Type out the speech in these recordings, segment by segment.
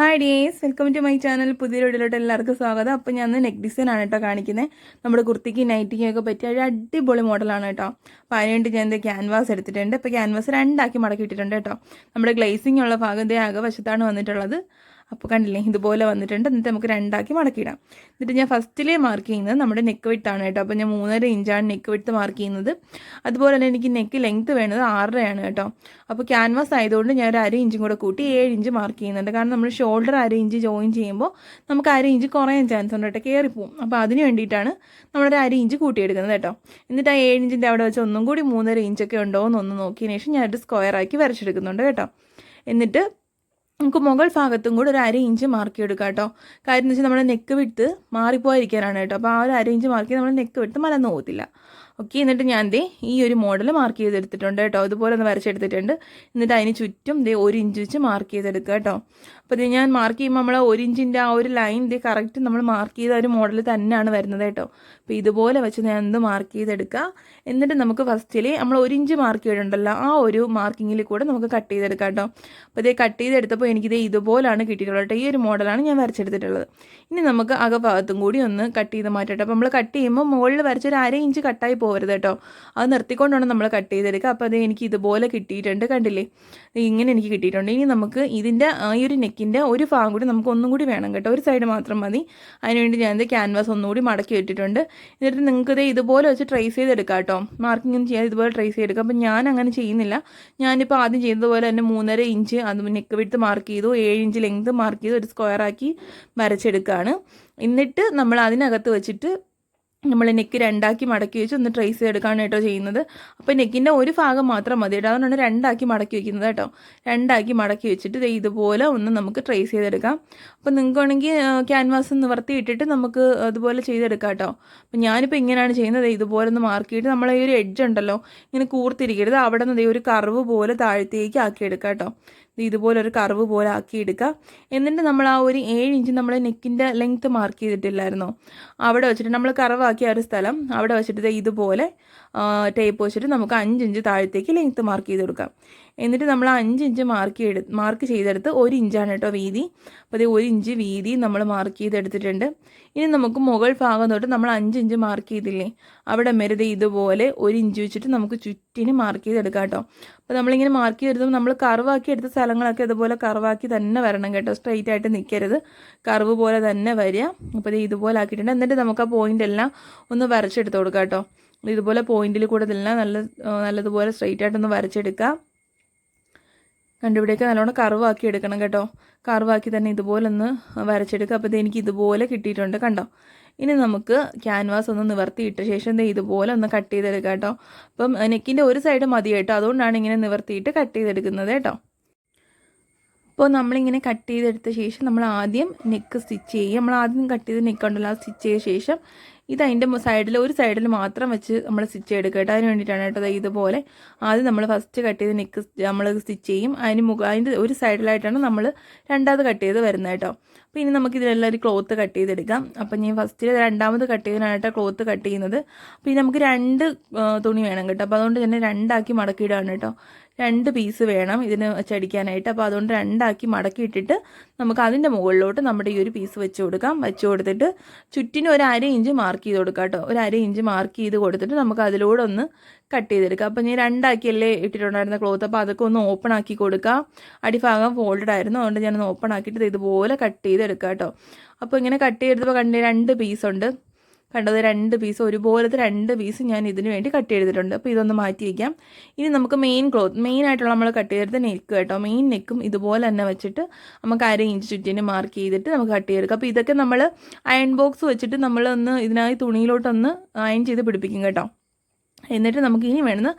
Hi dears, welcome to my channel. പുതിയൊരു വീഡിയോയിലോട്ട് എല്ലാവർക്കും സ്വാഗതം. അപ്പോൾ ഞാൻ നെക്ക് ഡിസൈൻ ആണ് കേട്ടോ കാണിക്കുന്നത്. നമ്മുടെ കുർത്തിക്ക് നൈറ്റിക്കും ഒക്കെ പറ്റിയ ഒരു അടിപൊളി മോഡലാണ് കേട്ടോ. അപ്പോൾ അതിനുവേണ്ടി ഞാൻ ക്യാൻവാസ് എടുത്തിട്ടുണ്ട്. ഇപ്പോൾ ക്യാൻവാസ് രണ്ടാക്കി മടക്കി ഇട്ടിട്ടുണ്ട് കേട്ടോ. നമ്മുടെ ഗ്ലേസിംഗ് ഉള്ള ഭാഗം വശത്താണ് വന്നിട്ടുള്ളത്. അപ്പോൾ കണ്ടില്ലേ, ഇതുപോലെ വന്നിട്ടുണ്ട്. എന്നിട്ട് നമുക്ക് രണ്ടാക്കി മടക്കിയിടാം. എന്നിട്ട് ഞാൻ ഫസ്റ്റിലേ മാർക്ക് ചെയ്യുന്നത് നമ്മുടെ നെക്ക് വിട്ടാണ് കേട്ടോ. അപ്പോൾ ഞാൻ 3.5 ഇഞ്ചാണ് നെക്ക് വിട്ട് മാർക്ക് ചെയ്യുന്നത്. അതുപോലെ തന്നെ എനിക്ക് നെക്ക് ലെങ്ത്ത് വേണ്ടത് 6.5 കേട്ടോ. അപ്പോൾ ക്യാൻവാസ് ആയതുകൊണ്ട് ഞാൻ ഒരു 1/2 ഇഞ്ചും കൂടെ കൂട്ടി 7 ഇഞ്ച് മാർക്ക് ചെയ്യുന്നുണ്ട്. കാരണം നമ്മൾ ഷോൾഡർ 1/2 ഇഞ്ച് ജോയിൻ ചെയ്യുമ്പോൾ നമുക്ക് 1/2 ഇഞ്ച് കുറയാൻ ചാൻസ് ഉണ്ട് കേട്ടോ, കയറിപ്പോവും. അപ്പോൾ അതിന് വേണ്ടിയിട്ടാണ് നമ്മളൊരു 1/2 ഇഞ്ച് കൂട്ടിയെടുക്കുന്നത് കേട്ടോ. എന്നിട്ട് ആ 7 ഇഞ്ചിൻ്റെ അവിടെ വെച്ച് ഒന്നും കൂടി 3.5 ഇഞ്ചൊക്കെ ഉണ്ടോ എന്നൊന്ന് നോക്കിയതിന് ശേഷം ഞാനൊരു സ്ക്വയറാക്കി വരച്ചെടുക്കുന്നുണ്ട് കേട്ടോ. എന്നിട്ട് നമുക്ക് മുകൾ ഭാഗത്തും കൂടെ ഒരു 1/2 ഇഞ്ച് മാർക്ക് ചെയ്തെടുക്കാം കേട്ടോ. കാര്യം എന്ന് വെച്ചാൽ നമ്മുടെ നെക്ക് വിട്ട് മാറിപ്പോയിരിക്കാനാണ് കേട്ടോ. അപ്പോൾ ആ ഒരു 1/2 ഇഞ്ച് മാർക്ക് ചെയ്ത് നമ്മുടെ നെക്ക് വിട്ട് മലന്ന് പോകത്തില്ല. ഓക്കെ, എന്നിട്ട് ഞാൻ ഈ ഒരു മോഡൽ മാർക്ക് ചെയ്തെടുത്തിട്ടുണ്ട് കേട്ടോ. ഇതുപോലെ ഒന്ന് വരച്ചെടുത്തിട്ടുണ്ട്. എന്നിട്ട് അതിന് ചുറ്റും 1 ഇഞ്ച് വെച്ച് മാർക്ക് ചെയ്തെടുക്കുക കേട്ടോ. അപ്പോൾ ഞാൻ മാർക്ക് ചെയ്യുമ്പോൾ നമ്മൾ 1 ഇഞ്ചിൻ്റെ ആ ഒരു ലൈൻ കറക്റ്റ് നമ്മൾ മാർക്ക് ചെയ്ത ഒരു മോഡൽ തന്നെയാണ് വരുന്നത് കേട്ടോ. അപ്പോൾ ഇതുപോലെ വെച്ച് ഞാൻ മാർക്ക് ചെയ്തെടുക്കുക. എന്നിട്ട് നമുക്ക് ഫസ്റ്റിൽ നമ്മൾ 1 ഇഞ്ച് മാർക്ക് ചെയ്തിട്ടുണ്ടല്ലോ, ആ ഒരു മാർക്കിങ്ങിൽ കൂടെ നമുക്ക് കട്ട് ചെയ്തെടുക്കാം കേട്ടോ. അപ്പോൾ കട്ട് ചെയ്തെടുത്തപ്പോൾ എനിക്കിത് ഇതുപോലാണ് കിട്ടിയിട്ടുള്ളത് കേട്ടോ. ഈ ഒരു മോഡലാണ് ഞാൻ വരച്ചെടുത്തിട്ടുള്ളത്. ഇനി നമുക്ക് അകഭാഗത്തും കൂടി ഒന്ന് കട്ട് ചെയ്ത് മാറ്റട്ടെ. അപ്പോൾ നമ്മൾ കട്ട് ചെയ്യുമ്പോൾ മുകളിൽ വരച്ചൊരു 1/2 ഇഞ്ച് കട്ടായി പോകരുത് കേട്ടോ. അത് നിർത്തിക്കൊണ്ടാണ് നമ്മൾ കട്ട് ചെയ്തെടുക്കുക. അപ്പോൾ എനിക്ക് ഇതുപോലെ കിട്ടിയിട്ടുണ്ട്, കണ്ടില്ലേ, ഇങ്ങനെ എനിക്ക് കിട്ടിയിട്ടുണ്ട്. ഇനി നമുക്ക് ഇതിൻ്റെ ഈ ഒരു നെക്കിൻ്റെ ഒരു ഭാഗം കൂടി നമുക്ക് ഒന്നും കൂടി വേണം കേട്ടോ. ഒരു സൈഡ് മാത്രം മതി. അതിനുവേണ്ടി ഞാൻ ക്യാൻവാസ് ഒന്നുകൂടി മടക്കി ഇട്ടിട്ടുണ്ട്. എന്നിട്ട് നിങ്ങൾക്ക് ഇതുപോലെ വെച്ച് ട്രേസ് ചെയ്തെടുക്കാം കേട്ടോ. മാർക്കിങ്ങും ചെയ്യാൻ ഇതുപോലെ ട്രേസ് ചെയ്തെടുക്കാം. അപ്പോൾ ഞാൻ അങ്ങനെ ചെയ്യുന്നില്ല. ഞാനിപ്പോൾ ആദ്യം ചെയ്തതുപോലെ തന്നെ 3.5 ഇഞ്ച് അത് നെക്ക് വിട്ട് മാർക്ക് ചെയ്തു, 7 ഇഞ്ച് ലെങ്ത് മാർക്ക് ചെയ്തു, ഒരു സ്ക്വയറാക്കി വരച്ചെടുക്കുകയാണ്. എന്നിട്ട് നമ്മൾ അതിനകത്ത് വെച്ചിട്ട് നമ്മൾ നെക്ക് രണ്ടാക്കി മടക്കി വെച്ച് ഒന്ന് ട്രേസ് ചെയ്തെടുക്കുകയാണ് കേട്ടോ ചെയ്യുന്നത്. അപ്പോൾ നെക്കിൻ്റെ ഒരു ഭാഗം മാത്രം മതി കേട്ടോ. അതുകൊണ്ടാണ് രണ്ടാക്കി മടക്കി വെക്കുന്നത് കേട്ടോ. രണ്ടാക്കി മടക്കി വെച്ചിട്ട് ഇതുപോലെ ഒന്ന് നമുക്ക് ട്രേസ് ചെയ്തെടുക്കാം. അപ്പോൾ നിങ്ങൾക്ക് വേണമെങ്കിൽ ക്യാൻവാസ് നിവർത്തി ഇട്ടിട്ട് നമുക്ക് അതുപോലെ ചെയ്തെടുക്കാം കേട്ടോ. അപ്പോൾ ഞാനിപ്പോൾ ഇങ്ങനെയാണ് ചെയ്യുന്നത്. ഇതുപോലെ ഒന്ന് മാർക്ക് ചെയ്തിട്ട് നമ്മളെ ഈ ഒരു എഡ്ജ് ഉണ്ടല്ലോ, ഇങ്ങനെ കൂർത്തിരിക്കരുത്. അവിടെ നിന്ന് ഒരു കർവ് പോലെ താഴത്തേക്ക് ആക്കിയെടുക്കാം കേട്ടോ. ഇതുപോലെ ഒരു കർവ് പോലെ ആക്കിയെടുക്കുക. എന്നിട്ട് നമ്മൾ ആ ഒരു 7 ഇഞ്ച് നമ്മൾ നെക്കിൻ്റെ ലെങ്ത്ത് മാർക്ക് ചെയ്തിട്ടില്ലായിരുന്നോ, അവിടെ വെച്ചിട്ട് നമ്മൾ കർവാക്കിയ ഒരു സ്ഥലം അവിടെ വെച്ചിട്ട് ഇതുപോലെ ടേപ്പ് വെച്ചിട്ട് നമുക്ക് 5 ഇഞ്ച് താഴത്തേക്ക് ലെങ്ത്ത് മാർക്ക് ചെയ്ത് കൊടുക്കാം. എന്നിട്ട് നമ്മൾ 5 ഇഞ്ച് മാർക്ക് ചെയ്തെടുത്ത് 1 ഇഞ്ചാണ് കേട്ടോ വീതി. അപ്പോൾ 1 ഇഞ്ച് വീതി നമ്മൾ മാർക്ക് ചെയ്തെടുത്തിട്ടുണ്ട്. ഇനി നമുക്ക് മുകൾ ഭാഗം തൊട്ട് നമ്മൾ 5 ഇഞ്ച് മാർക്ക് ചെയ്തില്ലേ, അവിടെ വരെ ഇതുപോലെ 1 ഇഞ്ച് വെച്ചിട്ട് നമുക്ക് ചുറ്റിന് മാർക്ക് ചെയ്തെടുക്കാം കേട്ടോ. അപ്പോൾ നമ്മളിങ്ങനെ മാർക്ക് ചെയ്തെടുത്തുമ്പോൾ നമ്മൾ കർവാക്കി എടുത്ത സ്ഥലങ്ങളൊക്കെ ഇതുപോലെ കർവാക്കി തന്നെ വരണം കേട്ടോ. സ്ട്രെയിറ്റ് ആയിട്ട് നിൽക്കരുത്, കർവ് പോലെ തന്നെ വരിക. അപ്പോൾ ഇതുപോലെ ആക്കിയിട്ടുണ്ട്. എന്നിട്ട് നമുക്ക് ആ പോയിൻ്റ് എല്ലാം ഒന്ന് വരച്ചെടുത്ത് കൊടുക്കാം കേട്ടോ. ഇതുപോലെ പോയിന്റിൽ കൂടെ ഇതെല്ലാം നല്ലതുപോലെ സ്ട്രെയിറ്റ് ആയിട്ടൊന്ന് വരച്ചെടുക്കുക. കണ്ടുപിടിയൊക്കെ നല്ലോണം കർവാക്കി എടുക്കണം കേട്ടോ. കർവാക്കി തന്നെ ഇതുപോലെ ഒന്ന് വരച്ചെടുക്കുക. അപ്പോൾ എനിക്ക് ഇതുപോലെ കിട്ടിയിട്ടുണ്ട് കണ്ടോ. ഇനി നമുക്ക് ക്യാൻവാസ് ഒന്ന് നിവർത്തിയിട്ട ശേഷം ഇതുപോലെ ഒന്ന് കട്ട് ചെയ്തെടുക്കാം കേട്ടോ. അപ്പം നെക്കിൻ്റെ ഒരു സൈഡ് മതി കേട്ടോ. അതുകൊണ്ടാണ് ഇങ്ങനെ നിവർത്തിയിട്ട് കട്ട് ചെയ്തെടുക്കുന്നത് കേട്ടോ. അപ്പോൾ നമ്മളിങ്ങനെ കട്ട് ചെയ്തെടുത്ത ശേഷം നമ്മൾ ആദ്യം നെക്ക് സ്റ്റിച്ച് ചെയ്യും. നമ്മൾ ആദ്യം കട്ട് ചെയ്ത് നെക്ക് ഉണ്ടല്ലോ, ആ സ്റ്റിച്ച് ചെയ്ത ശേഷം അതിൻ്റെ സൈഡിൽ ഒരു സൈഡിൽ മാത്രം വെച്ച് നമ്മൾ സ്റ്റിച്ച് ചെയ്തെടുക്കുക കേട്ടോ. അതിന് വേണ്ടിയിട്ടാണ് കേട്ടോ. ഇതുപോലെ ആദ്യം നമ്മൾ ഫസ്റ്റ് കട്ട് ചെയ്ത് നെക്ക് നമ്മൾ സ്റ്റിച്ച് ചെയ്യും. അതിൻ്റെ ഒരു സൈഡിലായിട്ടാണ് നമ്മൾ രണ്ടാമത് കട്ട് ചെയ്ത് വരുന്നത് കേട്ടോ. അപ്പോൾ ഇനി നമുക്ക് ഇതിലെല്ലാം ഒരു ക്ലോത്ത് കട്ട് ചെയ്തെടുക്കാം. അപ്പം ഞാൻ ഫസ്റ്റിൽ രണ്ടാമത് കട്ട് ചെയ്തതിനായിട്ടോ ക്ലോത്ത് കട്ട് ചെയ്യുന്നത്. അപ്പോൾ നമുക്ക് 2 തുണി വേണം കേട്ടോ. അപ്പോൾ അതുകൊണ്ട് തന്നെ 2 മടക്കിയിടാണ് കേട്ടോ. 2 പീസ് വേണം ഇതിന് വെച്ചടിക്കാനായിട്ട്. അപ്പോൾ അതുകൊണ്ട് 2 മടക്കിയിട്ടിട്ട് നമുക്ക് അതിൻ്റെ മുകളിലോട്ട് നമ്മുടെ ഈ ഒരു പീസ് വെച്ച് കൊടുക്കാം. വെച്ച് കൊടുത്തിട്ട് ചുറ്റിന് ഒരു 1/2 ഇഞ്ച് മാർക്ക് ചെയ്ത് കൊടുക്കാം കേട്ടോ. ഒരു 1/2 ഇഞ്ച് മാർക്ക് ചെയ്ത് കൊടുത്തിട്ട് നമുക്ക് അതിലൂടെ ഒന്ന് കട്ട് ചെയ്തെടുക്കാം. അപ്പോൾ ഞാൻ 2 ഇട്ടിട്ടുണ്ടായിരുന്ന ക്ലോത്ത്. അപ്പോൾ അതൊക്കെ ഒന്ന് ഓപ്പൺ ആക്കി കൊടുക്കാം. അടിഭാഗം ഫോൾഡഡ് ആയിരുന്നു, അതുകൊണ്ട് ഞാനൊന്ന് ഓപ്പൺ ആക്കിയിട്ട് ഇതുപോലെ കട്ട് ചെയ്തെടുക്കാം കേട്ടോ. അപ്പോൾ ഇങ്ങനെ കട്ട് ചെയ്തെടുത്തപ്പോൾ 2 പീസുണ്ട് കണ്ടത്. 2 പീസ് ഒരുപോലത്തെ 2 പീസ് ഞാൻ ഇതിന് വേണ്ടി കട്ട് ചെയ്തിട്ടുണ്ട്. അപ്പോൾ ഇതൊന്ന് മാറ്റി വയ്ക്കാം. ഇനി നമുക്ക് മെയിൻ ആയിട്ടുള്ള നമ്മൾ കട്ട് ചെയ്തെടുത്ത നെക്ക് കേട്ടോ. മെയിൻ നെക്കും ഇതുപോലെ തന്നെ വെച്ചിട്ട് നമുക്ക് 1/2 ഇഞ്ച് ചുറ്റിന് മാർക്ക് ചെയ്തിട്ട് നമുക്ക് കട്ട് ചെയ്തെടുക്കാം. അപ്പോൾ ഇതൊക്കെ നമ്മൾ അയൺ ബോക്സ് വെച്ചിട്ട് നമ്മളൊന്ന് ഇതിനായി തുണിയിലോട്ടൊന്ന് അയൺ ചെയ്ത് പിടിപ്പിക്കും കേട്ടോ. എന്നിട്ട് നമുക്ക് ഇനി വേണ്ടുന്ന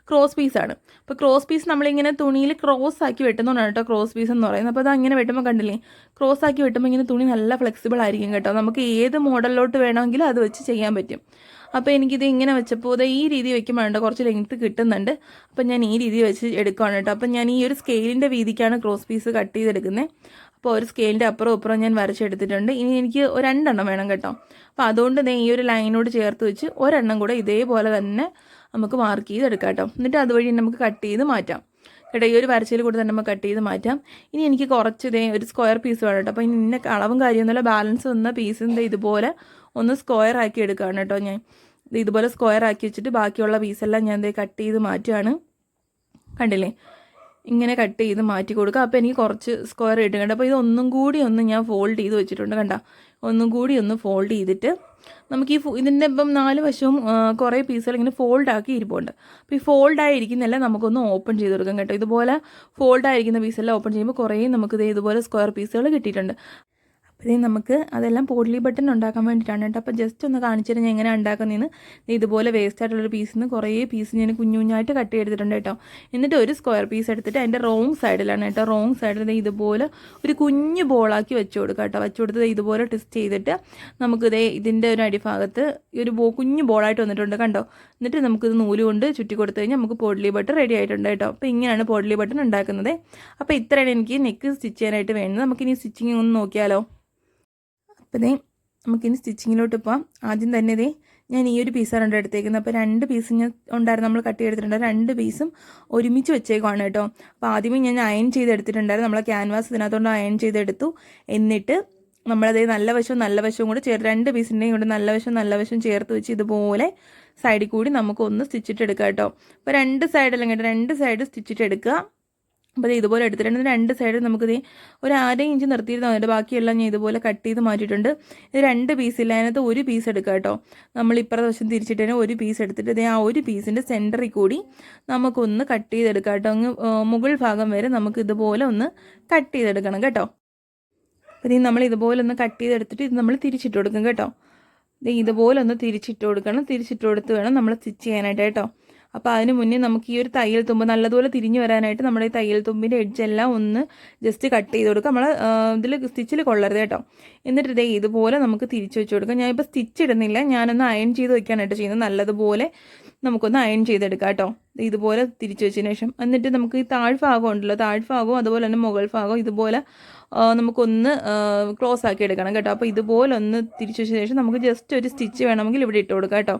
ക്രോസ് പീസാണ്. അപ്പോൾ ക്രോസ് പീസ് നമ്മളിങ്ങനെ തുണിയിൽ ക്രോസ് ആക്കി വെട്ടുന്നതുകൊണ്ടാണ് കേട്ടോ ക്രോസ് പീസ് എന്ന് പറയുന്നത്. അപ്പോൾ അത് അങ്ങനെ വെട്ടുമ്പോൾ കണ്ടില്ലേ, ക്രോസ് ആക്കി വെട്ടുമ്പോൾ ഇങ്ങനെ തുണി നല്ല ഫ്ലെക്സിബിൾ ആയിരിക്കും കേട്ടോ. നമുക്ക് ഏത് മോഡലിലോട്ട് വേണമെങ്കിലും അത് വെച്ച് ചെയ്യാൻ പറ്റും. അപ്പോൾ എനിക്കിത് ഇങ്ങനെ വെച്ചപ്പോൾ ഈ രീതി വെക്കുമ്പോഴുണ്ട് കുറച്ച് ലെങ്ത്ത് കിട്ടുന്നുണ്ട്. അപ്പോൾ ഞാൻ ഈ രീതി വെച്ച് എടുക്കുകയാണ് കേട്ടോ. അപ്പോൾ ഞാൻ ഈ ഒരു സ്കെയിലിൻ്റെ വീതിക്കാണ് ക്രോസ് പീസ് കട്ട് ചെയ്തെടുക്കുന്നത്. അപ്പോൾ ഒരു സ്കെയിലിൻ്റെ അപ്പുറം ഇപ്പുറം ഞാൻ വരച്ചെടുത്തിട്ടുണ്ട്. ഇനി എനിക്ക് 2 വേണം കേട്ടോ. അപ്പോൾ അതുകൊണ്ട് ഈ ഒരു ലൈനോട് ചേർത്ത് വെച്ച് 1 കൂടെ ഇതേപോലെ തന്നെ നമുക്ക് മാർക്ക് ചെയ്തെടുക്കാം കേട്ടോ. എന്നിട്ട് അതുവഴി നമുക്ക് കട്ട് ചെയ്ത് മാറ്റാം. കേട്ടോ. ഈ ഒരു വരച്ചയിൽ കൂടി തന്നെ നമുക്ക് കട്ട് ചെയ്ത് മാറ്റാം. ഇനി എനിക്ക് കുറച്ച് ഒരു സ്ക്വയർ പീസ് വേണം കേട്ടോ. അപ്പോൾ ഇന്ന അളവും കാര്യമൊന്നുമില്ല, ബാലൻസ് വന്ന പീസിൻ്റെ ഇതുപോലെ ഒന്ന് സ്ക്വയർ ആക്കി എടുക്കുകയാണ് കേട്ടോ. ഞാൻ ഇതുപോലെ സ്ക്വയർ ആക്കി വെച്ചിട്ട് ബാക്കിയുള്ള പീസെല്ലാം ഞാൻ കട്ട് ചെയ്ത് മാറ്റുകയാണ്. കണ്ടില്ലേ, ഇങ്ങനെ കട്ട് ചെയ്ത് മാറ്റി കൊടുക്കുക. അപ്പോൾ എനിക്ക് കുറച്ച് സ്ക്വയർ കിട്ടുന്നുണ്ട്. അപ്പോൾ ഇതൊന്നും കൂടി ഒന്ന് ഞാൻ ഫോൾഡ് ചെയ്ത് വെച്ചിട്ടുണ്ട്. കണ്ട, ഒന്നും കൂടി ഒന്ന് ഫോൾഡ് ചെയ്തിട്ട് നമുക്ക് ഇതിൻ്റെ ഇപ്പം 4 വശവും കുറേ പീസുകൾ ഇങ്ങനെ ഫോൾഡാക്കി ഇരിപ്പുണ്ട്. അപ്പോൾ ഈ ഫോൾഡായിരിക്കുന്നതെല്ലാം നമുക്കൊന്ന് ഓപ്പൺ ചെയ്ത് കൊടുക്കാം കേട്ടോ. ഇതുപോലെ ഫോൾഡായിരിക്കുന്ന പീസെല്ലാം ഓപ്പൺ ചെയ്യുമ്പോൾ കുറേ നമുക്ക് ഇതുപോലെ സ്ക്വയർ പീസുകൾ കിട്ടിയിട്ടുണ്ട്. അപ്പോൾ നമുക്ക് അതെല്ലാം പോട്ട്ലി ബട്ടൺ ഉണ്ടാക്കാൻ വേണ്ടിയിട്ടാണ് കേട്ടോ. അപ്പോൾ ജസ്റ്റ് ഒന്ന് കാണിച്ചിട്ട് ഞാൻ എങ്ങനെ ഉണ്ടാക്കുന്നതെന്ന്. ഇതുപോലെ വേസ്റ്റ് ആയിട്ടുള്ളൊരു പീസിൽ നിന്ന് കുറേ പീസ് ഞാൻ കുഞ്ഞുകുഞ്ഞായിട്ട് കട്ട് ചെയ്തെടുത്തിട്ടുണ്ട് കേട്ടോ. എന്നിട്ട് ഒരു സ്ക്വയർ പീസ് എടുത്തിട്ട് അതിൻ്റെ റോങ് സൈഡിലാണ് കേട്ടോ, റോങ് സൈഡിൽ ഇതുപോലെ ഒരു കുഞ്ഞു ബോളാക്കി വെച്ച് കൊടുക്കുക കേട്ടോ. വെച്ച് കൊടുത്ത് ഇതുപോലെ ട്വിസ്റ്റ് ചെയ്തിട്ട് നമുക്ക് ഇതിൻ്റെ ഒരു അടിഭാഗത്ത് ഒരു കുഞ്ഞു ബോളായിട്ട് വന്നിട്ടുണ്ട് കണ്ടോ. എന്നിട്ട് നമുക്കിത് നൂല് കൊണ്ട് ചുറ്റി കൊടുത്തു കഴിഞ്ഞാൽ നമുക്ക് പോട്ട്ലി ബട്ടൺ റെഡി ആയിട്ടുണ്ട് കേട്ടോ. അപ്പോൾ ഇങ്ങനെയാണ് പോട്ട്ലി ബട്ടൺ ഉണ്ടാക്കുന്നത്. അപ്പോൾ ഇത്രയാണ് എനിക്ക് നെക്ക് സ്റ്റിച്ച് ചെയ്യാനായിട്ട് വേണ്ടത്. നമുക്കിനി സ്റ്റിച്ചിങ് ഒന്ന് നോക്കിയാലോ. അപ്പോൾ നമുക്കിനി സ്റ്റിച്ചിങ്ങിലോട്ട് പോകാം. ആദ്യം തന്നെ ഞാൻ ഈ ഒരു പീസാണ് എടുത്തേക്കുന്നത്. അപ്പോൾ 2 പീസ് ഞാൻ ഉണ്ടായിരുന്നു, നമ്മൾ കട്ട് ചെയ്തെടുത്തിട്ടുണ്ട്. 2 പീസും ഒരുമിച്ച് വെച്ചേക്കാണ് കേട്ടോ. അപ്പോൾ ആദ്യമേ ഞാൻ അയൺ ചെയ്തെടുത്തിട്ടുണ്ടായിരുന്നു. നമ്മളെ ക്യാൻവാസ് ഇതിനകത്തോണ്ട് അയൺ ചെയ്തെടുത്തു. എന്നിട്ട് നമ്മളത് നല്ല വശവും കൂടെ ചേർത്ത് 2 പീസിൻ്റെയും കൂടെ നല്ല വശവും ചേർത്ത് വെച്ച് ഇതുപോലെ സൈഡിൽ കൂടി നമുക്കൊന്ന് സ്റ്റിച്ചിട്ട് എടുക്കാം കേട്ടോ. അപ്പോൾ 2 സൈഡെല്ലാം കേട്ടോ, 2 സൈഡ് സ്റ്റിച്ചിട്ട് എടുക്കുക. അപ്പോൾ ഇതുപോലെ എടുത്തിട്ടുണ്ട്. 2 സൈഡിൽ നമുക്കിത് ഒരു 1/2 ഇഞ്ച് നിർത്തിയിരുന്നാൽ മതി. ബാക്കിയെല്ലാം ഞാൻ ഇതുപോലെ കട്ട് ചെയ്ത് മാറ്റിയിട്ടുണ്ട്. ഇത് 2 പീസില്ല, അതിനകത്ത് ഒരു പീസ് എടുക്കുക കേട്ടോ. നമ്മൾ ഇപ്പുറത്തെ വശം തിരിച്ചിട്ട് തന്നെ ഒരു പീസ് എടുത്തിട്ട് ആ ഒരു പീസിൻ്റെ സെൻറ്ററിൽ കൂടി നമുക്കൊന്ന് കട്ട് ചെയ്തെടുക്കാം കേട്ടോ. അങ്ങ് മുകൾ ഭാഗം വരെ നമുക്ക് ഇതുപോലെ ഒന്ന് കട്ട് ചെയ്തെടുക്കണം കേട്ടോ. അപ്പോൾ നമ്മൾ ഇതുപോലെ ഒന്ന് കട്ട് ചെയ്തെടുത്തിട്ട് ഇത് നമ്മൾ തിരിച്ചിട്ട് കൊടുക്കും കേട്ടോ. ഇതുപോലെ ഒന്ന് തിരിച്ചിട്ട് കൊടുക്കണം. തിരിച്ചിട്ട് കൊടുത്ത് വേണം നമ്മൾ സ്റ്റിച്ച് ചെയ്യാനായിട്ട് കേട്ടോ. അപ്പോൾ അതിന് മുന്നേ നമുക്ക് ഈ ഒരു തയ്യൽ തുമ്പ് നല്ലതുപോലെ തിരിഞ്ഞു വരാനായിട്ട് നമ്മുടെ ഈ തയ്യൽ തുമ്പിൻ്റെ എഡ്ജെല്ലാം ഒന്ന് ജസ്റ്റ് കട്ട് ചെയ്ത് കൊടുക്കുക. നമ്മൾ ഇതിൽ സ്റ്റിച്ചിൽ കൊള്ളരുത് കേട്ടോ. എന്നിട്ട് ഇതുപോലെ നമുക്ക് തിരിച്ചു വെച്ച് കൊടുക്കാം. ഞാനിപ്പോൾ സ്റ്റിച്ച് ഇടുന്നില്ല, ഞാനൊന്ന് അയൺ ചെയ്ത് വയ്ക്കാനായിട്ട് ചെയ്യുന്നത്. നല്ലതുപോലെ നമുക്കൊന്ന് അയൺ ചെയ്തെടുക്കാം കേട്ടോ. ഇതുപോലെ തിരിച്ചു വെച്ചതിന് ശേഷം എന്നിട്ട് നമുക്ക് ഈ താഴ്ഭാഗം ഉണ്ടല്ലോ, താഴ്ഭാഗവും അതുപോലെ തന്നെ മുകൾ ഭാഗവും ഇതുപോലെ നമുക്കൊന്ന് ക്ലോസ് ആക്കി എടുക്കണം കേട്ടോ. അപ്പോൾ ഇതുപോലെ ഒന്ന് തിരിച്ചു വെച്ചതിന് ശേഷം നമുക്ക് ജസ്റ്റ് ഒരു സ്റ്റിച്ച് വേണമെങ്കിൽ ഇവിടെ ഇട്ട് കൊടുക്കാം കേട്ടോ.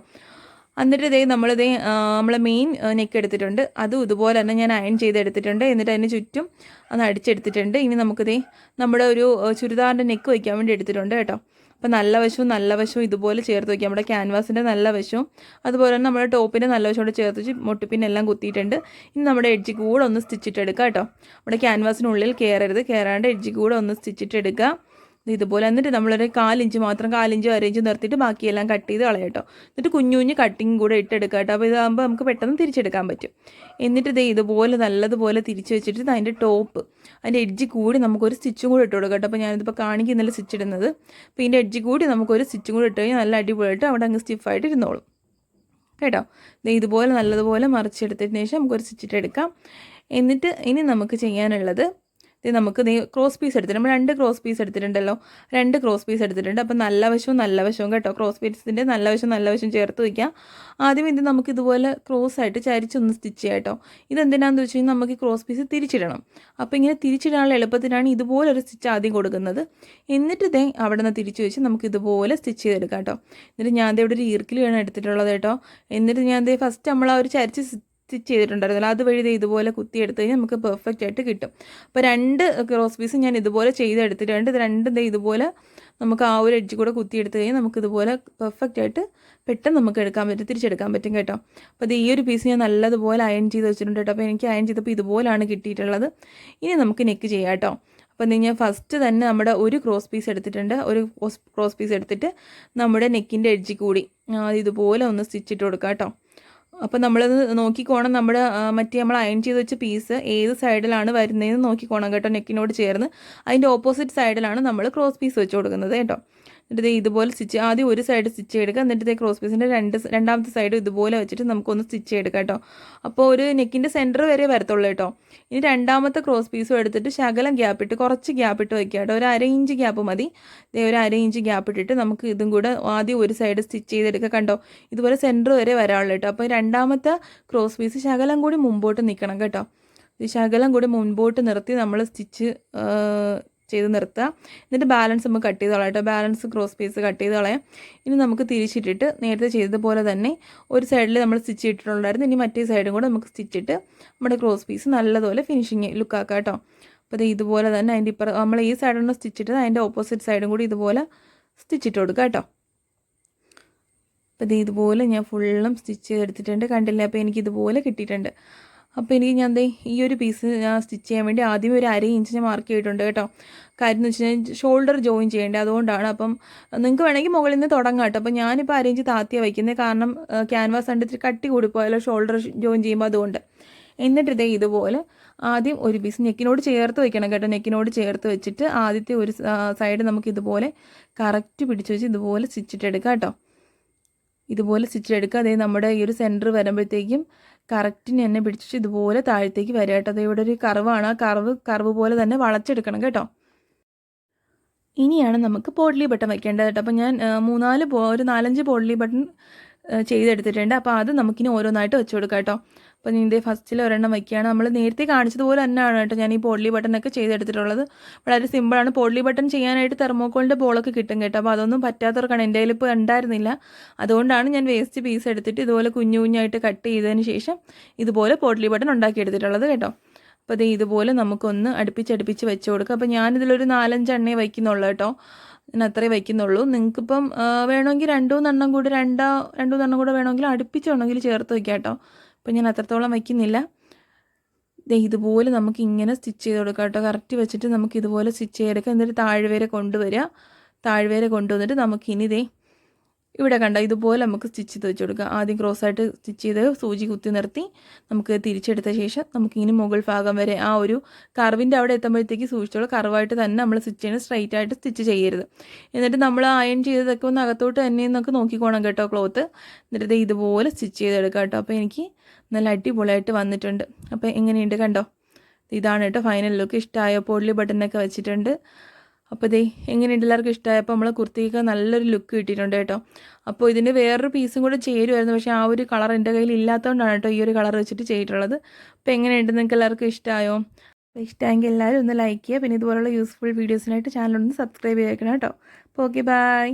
എന്നിട്ട് നമ്മളെ മെയിൻ നെക്ക് എടുത്തിട്ടുണ്ട്. അതും ഇതുപോലെ തന്നെ ഞാൻ അയൺ ചെയ്തെടുത്തിട്ടുണ്ട്. എന്നിട്ട് അതിന് ചുറ്റും അത് അടിച്ചെടുത്തിട്ടുണ്ട്. ഇനി നമുക്ക് നമ്മുടെ ഒരു ചുരിദാറിൻ്റെ നെക്ക് വയ്ക്കാൻ വേണ്ടി എടുത്തിട്ടുണ്ട് കേട്ടോ. അപ്പോൾ നല്ല വശവും ഇതുപോലെ ചേർത്ത് വയ്ക്കാം. നമ്മുടെ ക്യാൻവാസിൻ്റെ നല്ല വശവും അതുപോലെ തന്നെ നമ്മുടെ ടോപ്പിൻ്റെ നല്ല വശം കൂടെ ചേർത്ത് വെച്ച് മുട്ടുപിന്നെല്ലാം കുത്തിയിട്ടുണ്ട്. ഇനി നമ്മുടെ എഡ്ജ് കൂടെ ഒന്ന് സ്റ്റിച്ചിട്ടെടുക്കുക കേട്ടോ. നമ്മുടെ ക്യാൻവാസിനുള്ളിൽ കയറാണ്ട് എഡ്ജ് കൂടെ ഒന്ന് സ്റ്റിച്ചിട്ടെടുക്കുക ഇതുപോലെ. എന്നിട്ട് നമ്മളൊരു 4 ഇഞ്ച് മാത്രം 4 ഇഞ്ച് 1/2 ഇഞ്ച് നിർത്തിയിട്ട് ബാക്കിയെല്ലാം കട്ട് ചെയ്ത് കളയാം കേട്ടോ. എന്നിട്ട് കുഞ്ഞു കട്ടിങ് കൂടെ ഇട്ടെടുക്കുക കേട്ടോ. അപ്പോൾ ഇതാകുമ്പോൾ നമുക്ക് പെട്ടെന്ന് തിരിച്ചെടുക്കാൻ പറ്റും. എന്നിട്ട് ഇതുപോലെ നല്ലതുപോലെ തിരിച്ച് വെച്ചിട്ട് അതിൻ്റെ ടോപ്പ് അതിൻ്റെ എഡ്ജ് കൂടി നമുക്കൊരു സ്റ്റിച്ചും കൂടി ഇട്ട് കൊടുക്കാം കേട്ടോ. അപ്പോൾ ഞാനിതിപ്പോൾ കാണിക്കുന്നില്ല സ്റ്റിച്ച് ഇടുന്നത്. അപ്പോൾ ഇതിൻ്റെ എഡ്ജ് കൂടി നമുക്കൊരു സ്റ്റിച്ചും കൂടി ഇട്ട് കഴിഞ്ഞാൽ നല്ല അടിപൊളിയായിട്ട് അവിടെ അങ്ങ് സ്റ്റിഫായിട്ട് ഇരുന്നോളും കേട്ടോ. ഇതുപോലെ നല്ലതുപോലെ മറിച്ചെടുത്തതിന് ശേഷം നമുക്കൊരു സ്റ്റിച്ചിട്ട് എടുക്കാം. എന്നിട്ട് ഇനി നമുക്ക് ചെയ്യാനുള്ളത് നമുക്ക് ക്രോസ് പീസ് എടുത്തിട്ട് നമ്മൾ 2 ക്രോസ് പീസ് എടുത്തിട്ടുണ്ടല്ലോ, 2 ക്രോസ് പീസ് എടുത്തിട്ടുണ്ട്. അപ്പോൾ നല്ല വശവും കേട്ടോ. ക്രോസ് പീസിൻ്റെ നല്ല വശം ചേർത്ത് വയ്ക്കാം. ആദ്യം ഇത് നമുക്ക് ഇതുപോലെ ക്രോസ് ആയിട്ട് ചരിച്ചൊന്ന് സ്റ്റിച്ച് ചെയ്യാം കേട്ടോ. ഇതെന്തിനാണെന്ന് വെച്ച് കഴിഞ്ഞാൽ നമുക്ക് ക്രോസ് പീസ് തിരിച്ചിടണം. അപ്പോൾ ഇങ്ങനെ തിരിച്ചിടാനുള്ള എളുപ്പത്തിനാണ് ഇതുപോലെ ഒരു സ്റ്റിച്ച് ആദ്യം കൊടുക്കുന്നത്. എന്നിട്ട് അവിടെ നിന്ന് തിരിച്ച് വെച്ച് നമുക്ക് ഇതുപോലെ സ്റ്റിച്ച് ചെയ്തെടുക്കാം കേട്ടോ. എന്നിട്ട് ഞാൻ ഇവിടെ ഒരു ഈർക്കിലാണ് എടുത്തിട്ടുള്ളത് കേട്ടോ. എന്നിട്ട് ഞാൻ ഫസ്റ്റ് നമ്മൾ ആ ഒരു ചരിച്ച് സ്റ്റിച്ച് ചെയ്തിട്ടുണ്ടായിരുന്നല്ലോ, അതുവഴി ഇതുപോലെ കുത്തിയെടുത്ത് കഴിഞ്ഞാൽ നമുക്ക് പെർഫെക്റ്റ് ആയിട്ട് കിട്ടും. അപ്പോൾ 2 ക്രോസ് പീസ് ഞാൻ ഇതുപോലെ ചെയ്തെടുത്തിട്ടുണ്ട്. ഇത് 2 ഇതുപോലെ നമുക്ക് ആ ഒരു എഡ്ജ് കൂടെ കുത്തിയെടുത്ത് കഴിഞ്ഞാൽ നമുക്ക് ഇതുപോലെ പെർഫെക്റ്റ് ആയിട്ട് പെട്ടെന്ന് നമുക്ക് എടുക്കാൻ പറ്റും, തിരിച്ചെടുക്കാൻ പറ്റും കേട്ടോ. അപ്പോൾ ഈ ഒരു പീസ് ഞാൻ നല്ലതുപോലെ അയൺ ചെയ്ത് വെച്ചിട്ടുണ്ട് കേട്ടോ. അപ്പോൾ എനിക്ക് അയൺ ചെയ്തപ്പോൾ ഇതുപോലെയാണ് കിട്ടിയിട്ടുള്ളത്. ഇനി നമുക്ക് നെക്ക് ചെയ്യാം കേട്ടോ. അപ്പോൾ ഞാൻ ഫസ്റ്റ് തന്നെ നമ്മുടെ ഒരു ക്രോസ് പീസ് എടുത്തിട്ടുണ്ട്. ഒരു ക്രോസ് പീസ് എടുത്തിട്ട് നമ്മുടെ നെക്കിൻ്റെ എഡ്ജ് കൂടി ഇതുപോലെ ഒന്ന് സ്റ്റിച്ചിട്ട് കൊടുക്കാം കേട്ടോ. അപ്പോൾ നമ്മളത് നോക്കിക്കോണം, നമ്മുടെ നമ്മൾ അയൺ ചെയ്ത് വെച്ച പീസ് ഏത് സൈഡിലാണ് വരുന്നതെന്ന് നോക്കിക്കോണം കേട്ടോ. നെക്കിനോട് ചേർന്ന് അതിൻ്റെ ഓപ്പോസിറ്റ് സൈഡിലാണ് നമ്മൾ ക്രോസ് പീസ് വെച്ച് കൊടുക്കുന്നത് കേട്ടോ. എന്നിട്ട് ഇതുപോലെ സ്റ്റിച്ച് ആദ്യം ഒരു സൈഡ് സ്റ്റിച്ച് ചെയ്തെടുക്കുക. എന്നിട്ട് ക്രോസ് പീസിൻ്റെ രണ്ടാമത്തെ സൈഡ് ഇതുപോലെ വെച്ചിട്ട് നമുക്കൊന്ന് സ്റ്റിച്ച് ചെയ്തെടുക്കാം കേട്ടോ. അപ്പോൾ ഒരു നെക്കിൻ്റെ സെൻറ്റർ വരെ വരത്തുള്ളൂ കേട്ടോ. ഇനി രണ്ടാമത്തെ ക്രോസ് പീസും എടുത്തിട്ട് ശകലം ഗ്യാപ്പിട്ട് കുറച്ച് ഗ്യാപ്പിട്ട് വയ്ക്കുക കേട്ടോ. ഒരു 1/2 ഇഞ്ച് ഗ്യാപ്പ് മതി. ഒരു 1/2 ഇഞ്ച് ഗ്യാപ്പ് ഇട്ടിട്ട് നമുക്ക് ഇതും കൂടെ ആദ്യം ഒരു സൈഡ് സ്റ്റിച്ച് ചെയ്തെടുക്കുക കണ്ടോ. ഇതുപോലെ സെൻറ്റർ വരെ വരാനുള്ളൂ കേട്ടോ. അപ്പോൾ രണ്ടാമത്തെ ക്രോസ് പീസ് ശകലം കൂടി മുമ്പോട്ട് നിൽക്കണം കേട്ടോ. ഈ ശകലം കൂടി മുൻപോട്ട് നിർത്തി നമ്മൾ സ്റ്റിച്ച് ചെയ്ത് നിർത്തുക. എന്നിട്ട് ബാലൻസ് നമുക്ക് കട്ട് ചെയ്ത് കളയാം കേട്ടോ. ബാലൻസ് ക്രോസ് പീസ് കട്ട് ചെയ്ത് കളയാം. ഇനി നമുക്ക് തിരിച്ചിട്ടിട്ട് നേരത്തെ ചെയ്തതുപോലെ തന്നെ ഒരു സൈഡിൽ നമ്മൾ സ്റ്റിച്ച് ഇട്ടിട്ടുണ്ടായിരുന്നു. ഇനി മറ്റേ സൈഡും കൂടെ നമുക്ക് സ്റ്റിച്ചിട്ട് നമ്മുടെ ക്രോസ് പീസ് നല്ലതുപോലെ ഫിനിഷിങ് ലുക്കാക്കാം കേട്ടോ. അപ്പോൾ ഇതുപോലെ തന്നെ അതിൻ്റെ ഇപ്പുറം നമ്മൾ ഈ സൈഡൊന്ന് സ്റ്റിച്ചിട്ട് അതിൻ്റെ ഓപ്പോസിറ്റ് സൈഡും കൂടി ഇതുപോലെ സ്റ്റിച്ചിട്ട് കൊടുക്കുക കേട്ടോ. അപ്പോൾ ഇതുപോലെ ഞാൻ ഫുള്ളും സ്റ്റിച്ച് ചെയ്തെടുത്തിട്ടുണ്ട്. കണ്ടില്ലേ? അപ്പോൾ എനിക്കിതുപോലെ കിട്ടിയിട്ടുണ്ട്. അപ്പോൾ എനിക്ക് ഞാൻ ഈ ഒരു പീസ് ഞാൻ സ്റ്റിച്ച് ചെയ്യാൻ വേണ്ടി ആദ്യം ഒരു 1/2 ഇഞ്ച് ഞാൻ മാർക്ക് ചെയ്തിട്ടുണ്ട് കേട്ടോ. കാര്യം എന്ന് വെച്ച് കഴിഞ്ഞാൽ ഷോൾഡർ ജോയിൻ ചെയ്യേണ്ടത്, അതുകൊണ്ടാണ്. അപ്പം നിങ്ങൾക്ക് വേണമെങ്കിൽ മുകളിൽ നിന്ന് തുടങ്ങാം കേട്ടോ. അപ്പോൾ ഞാനിപ്പോൾ 1/2 ഇഞ്ച് താത്തിയാണ് വയ്ക്കുന്നത്, കാരണം ക്യാൻവാസ് കണ്ടിട്ട് കട്ടി കൂടിപ്പോയാലോ ഷോൾഡർ ജോയിൻ ചെയ്യുമ്പോൾ, അതുകൊണ്ട്. എന്നിട്ട് ഇതുപോലെ ആദ്യം ഒരു പീസ് നെക്കിനോട് ചേർത്ത് വെക്കണം കേട്ടോ. നെക്കിനോട് ചേർത്ത് വെച്ചിട്ട് ആദ്യത്തെ ഒരു സൈഡ് നമുക്ക് ഇതുപോലെ കറക്റ്റ് പിടിച്ച് വെച്ച് ഇതുപോലെ സ്റ്റിച്ചിട്ടെടുക്കാം കേട്ടോ. ഇതുപോലെ സ്റ്റിച്ചിട്ടെടുക്കുക. അതേ നമ്മുടെ ഈ ഒരു സെൻറ്റർ വരുമ്പോഴത്തേക്കും കറക്റ്റിന് തന്നെ പിടിച്ചിട്ട് ഇതുപോലെ താഴത്തേക്ക് വരിക കേട്ടോ. അതേ ഇവിടെ ഒരു കർവാണ്, ആ കർവ് പോലെ തന്നെ വളച്ചെടുക്കണം കേട്ടോ. ഇനിയാണ് നമുക്ക് പോഡ്ലി ബട്ടൺ വയ്ക്കേണ്ടത് കേട്ടോ. അപ്പോൾ ഞാൻ ഒരു 4-5 പോഡ്ലി ബട്ടൺ ചെയ്തെടുത്തിട്ടുണ്ട്. അപ്പോൾ അത് നമുക്കിനി ഓരോന്നായിട്ട് വെച്ച് കൊടുക്കാം കേട്ടോ. അപ്പോൾ ഇതിൻ്റെ ഫസ്റ്റിൽ ഒരെണ്ണം വയ്ക്കുകയാണ്. നമ്മൾ നേരത്തെ കാണിച്ചതുപോലെ തന്നെയാണ് കേട്ടോ ഞാൻ ഈ പോഡ്ലി ബട്ടണൊക്കെ ചെയ്തെടുത്തിട്ടുള്ളത്. വളരെ സിമ്പിളാണ്. പോഡ്ലി ബട്ടൺ ചെയ്യാനായിട്ട് തെർമോക്കോളിൻ്റെ ബോളൊക്കെ കിട്ടും കേട്ടോ. അപ്പോൾ അതൊന്നും പറ്റാത്തവർക്കാണ്, എൻ്റെ കയ്യിൽ ഇപ്പോൾ ഉണ്ടായിരുന്നില്ല. അതുകൊണ്ടാണ് ഞാൻ വേസ്റ്റ് പീസ് എടുത്തിട്ട് ഇതുപോലെ കുഞ്ഞു കുഞ്ഞായിട്ട് കട്ട് ചെയ്തതിന് ശേഷം ഇതുപോലെ പോഡ്ലി ബട്ടൺ ഉണ്ടാക്കിയെടുത്തിട്ടുള്ളത് കേട്ടോ. അപ്പോൾ ഇതുപോലെ നമുക്കൊന്ന് അടുപ്പിച്ച് വെച്ച് കൊടുക്കുക. അപ്പോൾ ഞാനിതിലൊരു 4-5 എണ്ണേ വയ്ക്കുന്നുള്ളൂ കേട്ടോ. ഞാൻ അത്രേ വയ്ക്കുന്നുള്ളൂ. നിങ്ങൾക്കിപ്പം വേണമെങ്കിൽ 2-3 എണ്ണം കൂടെ വേണമെങ്കിൽ അടുപ്പിച്ച് വേണമെങ്കിൽ ചേർത്ത് വയ്ക്കാം കേട്ടോ. അപ്പം ഞാൻ അത്രത്തോളം വയ്ക്കുന്നില്ല. ഇതുപോലെ നമുക്ക് ഇങ്ങനെ സ്റ്റിച്ച് ചെയ്ത് കൊടുക്കാം കേട്ടോ. കറക്റ്റ് വെച്ചിട്ട് നമുക്ക് ഇതുപോലെ സ്റ്റിച്ച് ചെയ്തെടുക്കാം. എന്നിട്ട് താഴ്വരെ കൊണ്ടുവന്നിട്ട് നമുക്കിനി ഇവിടെ കണ്ട ഇതുപോലെ നമുക്ക് സ്റ്റിച്ച് ചെയ്ത് വെച്ച് കൊടുക്കാം. ആദ്യം ക്രോസായിട്ട് സ്റ്റിച്ച് ചെയ്ത് സൂചി കുത്തി നിർത്തി നമുക്ക് തിരിച്ചെടുത്ത ശേഷം നമുക്കിനി മുകൾ ഭാഗം വരെ ആ ഒരു കർവിൻ്റെ അവിടെ എത്തുമ്പോഴത്തേക്ക് സൂക്ഷിച്ചോളൂ. കർവായിട്ട് തന്നെ നമ്മൾ സ്റ്റിച്ച് ചെയ്യണം, സ്ട്രൈറ്റ് ആയിട്ട് സ്റ്റിച്ച് ചെയ്യരുത്. എന്നിട്ട് നമ്മൾ അയൺ ചെയ്തതൊക്കെ ഒന്ന് അകത്തോട്ട് തന്നെ എന്നൊക്കെ നോക്കിക്കോണം കേട്ടോ ക്ലോത്ത്. എന്നിട്ട് ഇതുപോലെ സ്റ്റിച്ച് ചെയ്തെടുക്കാം കേട്ടോ. അപ്പോൾ എനിക്ക് നല്ല അടിപൊളിയായിട്ട് വന്നിട്ടുണ്ട്. അപ്പോൾ എങ്ങനെയുണ്ട് കണ്ടോ? ഇതാണ് കേട്ടോ ഫൈനൽ ലുക്ക്. ഇഷ്ടമായോ? പോഡ്ലി ബട്ടനൊക്കെ വെച്ചിട്ടുണ്ട്. അപ്പോൾ എങ്ങനെയുണ്ട്? എല്ലാവർക്കും ഇഷ്ടമായപ്പോൾ നമ്മളെ കുർത്തിക്ക് നല്ലൊരു ലുക്ക് കിട്ടിയിട്ടുണ്ട് കേട്ടോ. അപ്പോൾ ഇതിൻ്റെ വേറൊരു പീസും കൂടെ ചേരുമായിരുന്നു, പക്ഷേ ആ ഒരു കളർ എൻ്റെ കയ്യിൽ ഇല്ലാത്തതുകൊണ്ടാണ് കേട്ടോ ഈ ഒരു കളർ വെച്ചിട്ട് ചെയ്തിട്ടുള്ളത്. അപ്പോൾ എങ്ങനെയുണ്ട്? നിങ്ങൾക്ക് എല്ലാവർക്കും ഇഷ്ടമായോ? അപ്പോൾ ഇഷ്ടമെങ്കിൽ എല്ലാവരും ഒന്ന് ലൈക്ക് ചെയ്യുക. പിന്നെ ഇതുപോലുള്ള യൂസ്ഫുൾ വീഡിയോസിനായിട്ട് ചാനലൊന്ന് സബ്സ്ക്രൈബ് ചെയ്തേക്കണം കേട്ടോ. അപ്പോൾ ഓക്കെ, ബൈ.